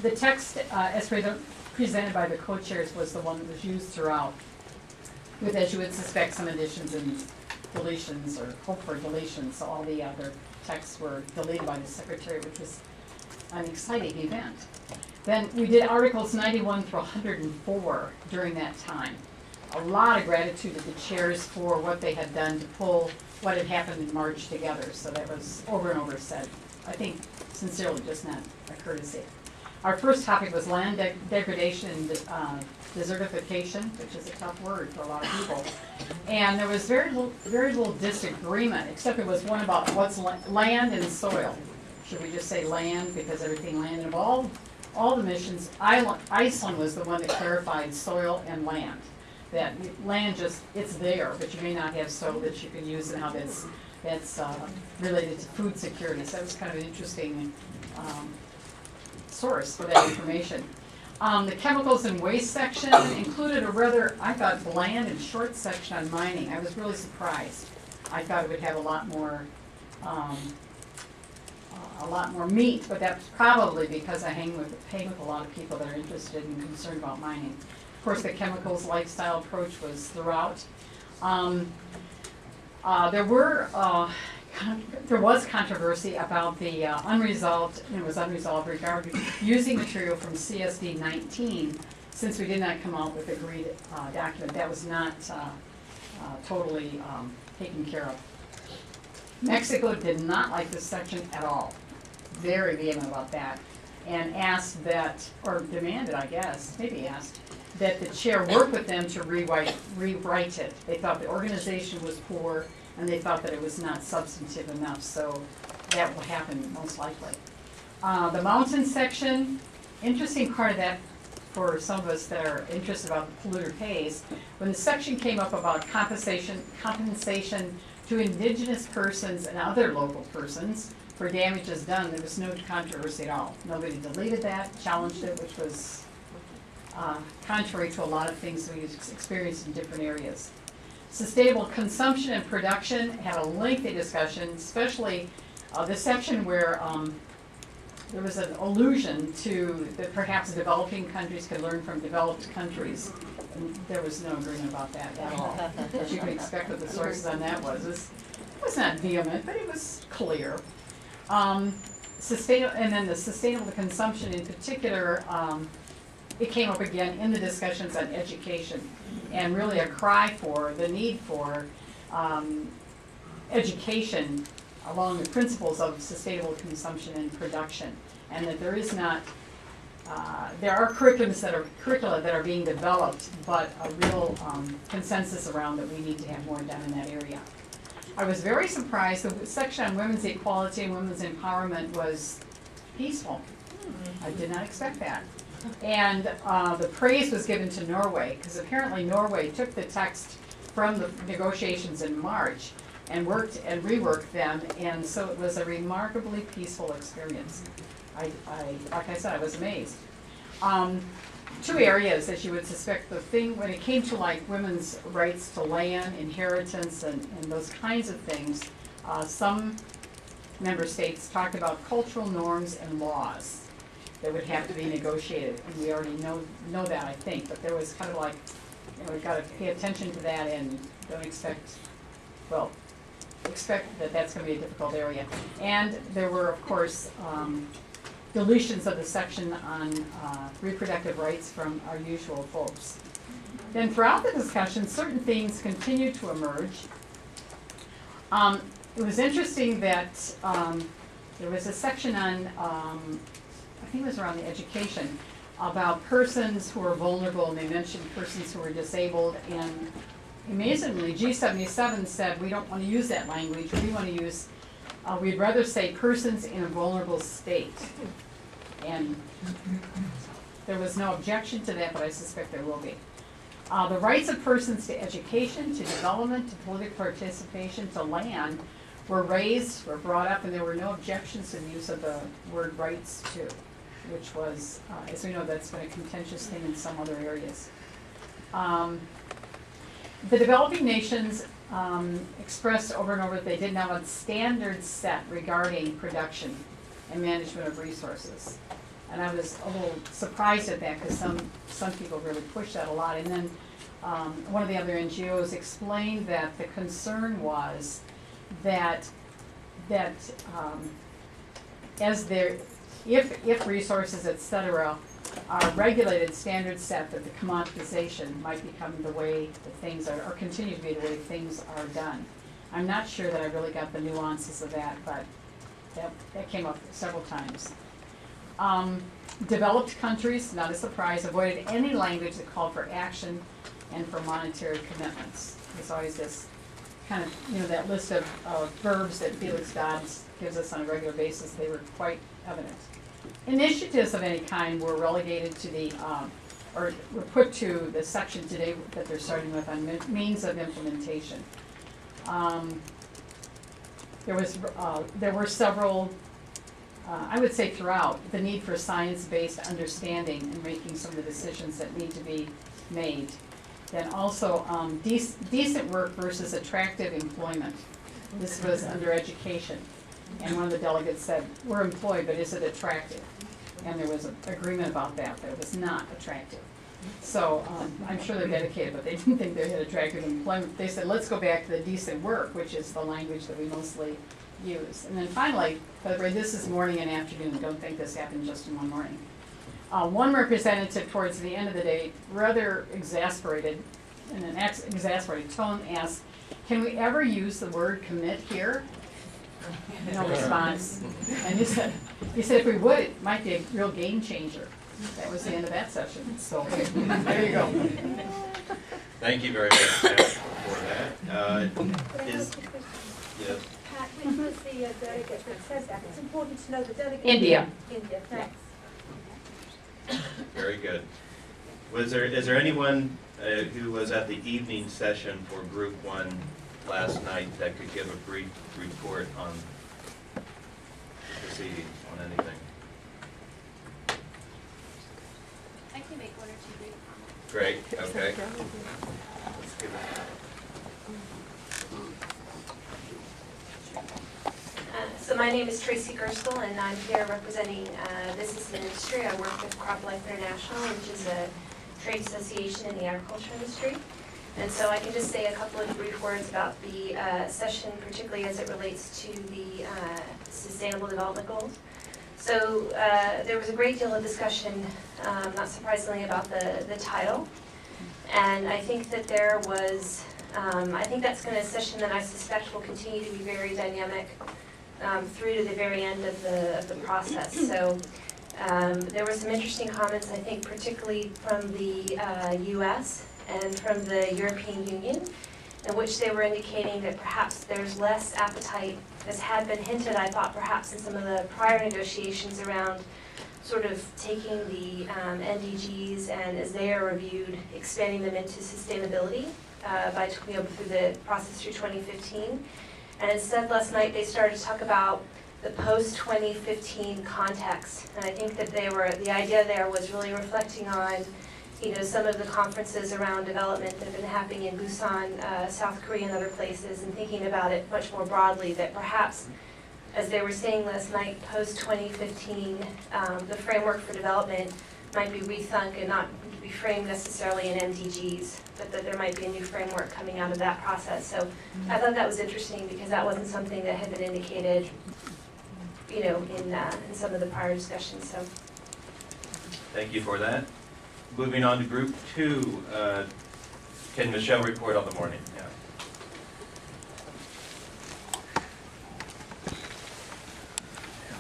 The text, as presented by the co-chairs, was the one that was used throughout, with, as you would suspect, some additions and deletions, or hope for deletions. So all the other texts were deleted by the secretary, which was an exciting event. Then we did articles 91 through 104 during that time. A lot of gratitude to the chairs for what they had done to pull what had happened in March together. So that was over and over said. I think sincerely, just not a courtesy. Our first topic was land degradation and desertification, which is a tough word for a lot of people. And there was very little disagreement, except it was one about what's land and soil. Should we just say land because everything land involved? All the missions, Iceland was the one that clarified soil and land. That land just, it's there, but you may not have soil that you can use and how that's related to food security. So that was kind of an interesting source for that information. The chemicals and waste section included a rather, I thought, bland and short section on mining. I was really surprised. I thought it would have a lot more meat, but that's probably because I hang with a lot of people that are interested and concerned about mining. Of course, the chemicals lifestyle approach was throughout. There was controversy about the unresolved regarding using material from CSD 19, since we did not come out with an agreed document. That was not totally taken care of. Mexico did not like this section at all. Very vehement about that, and asked that, or demanded, I guess, maybe asked, that the chair work with them to rewrite it. They thought the organization was poor, and they thought that it was not substantive enough, so that will happen most likely. The mountain section, interesting part of that for some of us that are interested about the polluter pays, when the section came up about compensation to indigenous persons and other local persons for damages done, there was no controversy at all. Nobody deleted that, challenged it, which was contrary to a lot of things we experienced in different areas. Sustainable consumption and production had a lengthy discussion, especially the section where there was an allusion to that perhaps developing countries could learn from developed countries. And there was no agreement about that at all. As you can expect what the sources on that was. It was not vehement, but it was clear. And then the sustainable consumption in particular, it came up again in the discussions on education, and really a cry for the need for education along the principles of sustainable consumption and production, and that there is not, there are curricula that are being developed, but a real consensus around that we need to have more done in that area. I was very surprised, the section on women's equality and women's empowerment was peaceful. I did not expect that. And the praise was given to Norway, because apparently Norway took the text from the negotiations in March and worked and reworked them, and so it was a remarkably peaceful experience. Like I said, I was amazed. Two areas, as you would suspect, the thing when it came to like women's rights to land, inheritance, and those kinds of things, some member states talked about cultural norms and laws that would have to be negotiated, and we already know that, I think, but there was kind of like, we've got to pay attention to that and don't expect that that's going to be a difficult area. And there were, of course, deletions of the section on reproductive rights from our usual folks. Then throughout the discussion, certain themes continued to emerge. It was interesting that there was a section on, I think it was around the education, about persons who are vulnerable, and they mentioned persons who are disabled, and amazingly, G77 said we don't want to use that language, we want to use, we'd rather say persons in a vulnerable state. And there was no objection to that, but I suspect there will be. The rights of persons to education, to development, to political participation, to land were raised, were brought up, and there were no objections to the use of the word rights too, which was, as we know, that's been a contentious thing in some other areas. The developing nations expressed over and over that they did not want standards set regarding production and management of resources. And I was a little surprised at that because some people really push that a lot. And then one of the other NGOs explained that the concern was that as there, if resources, et cetera, are regulated, standards set, that the commoditization might become the way that things are, or continue to be the way things are done. I'm not sure that I really got the nuances of that, but that came up several times. Developed countries, not a surprise, avoided any language that called for action and for monetary commitments. There's always this kind of, that list of verbs that Felix Dodds gives us on a regular basis. They were quite evident. Initiatives of any kind were relegated to the, or were put to the section today that they're starting with on means of implementation. There were several, I would say throughout, the need for science-based understanding and making some of the decisions that need to be made. Then also decent work versus attractive employment. This was under education. And one of the delegates said, we're employed, but is it attractive? And there was an agreement about that it was not attractive. So I'm sure they're dedicated, but they didn't think they had attractive employment. They said, let's go back to the decent work, which is the language that we mostly use. And then finally, by the way, this is morning and afternoon. Don't think this happened just in one morning. One representative towards the end of the day, rather exasperated, in an exasperated tone, asked, can we ever use the word commit here? No response. And he said if we would, it might be a real game changer. That was the end of that session. So there you go. Thank you very much for that. Yes. Pat, which was the delegate that said that? It's important to know the delegate. India. India, thanks. Very good. Is there anyone who was at the evening session for Group 1 last night that could give a brief report on the proceedings on anything? I can make one or two brief comments. Great, okay. Let's give it. So my name is Tracy Gerstle, and I'm here representing business and industry. I work with CropLife International, which is a trade association in the agriculture industry. And so I can just say a couple of brief words about the session, particularly as it relates to the Sustainable Development Goals. So there was a great deal of discussion, not surprisingly, about the title. And I think that there was, I think that's going to be a session that I suspect will continue to be very dynamic through to the very end of the process. So there were some interesting comments, I think, particularly from the US and from the European Union, in which they were indicating that perhaps there's less appetite, as had been hinted, I thought, perhaps in some of the prior negotiations around sort of taking the NDGs and, as they are reviewed, expanding them into sustainability by through the process through 2015. And instead, last night they started to talk about the post-2015 context. And I think that the idea there was really reflecting on, some of the conferences around development that have been happening in Busan, South Korea, and other places, and thinking about it much more broadly, that perhaps, as they were saying last night, post-2015, the framework for development might be rethunk and not be framed necessarily in MDGs, but that there might be a new framework coming out of that process. So I thought that was interesting because that wasn't something that had been indicated, in some of the prior discussions. So Thank you for that. Moving on to Group 2, can Michelle report on the morning? Yeah.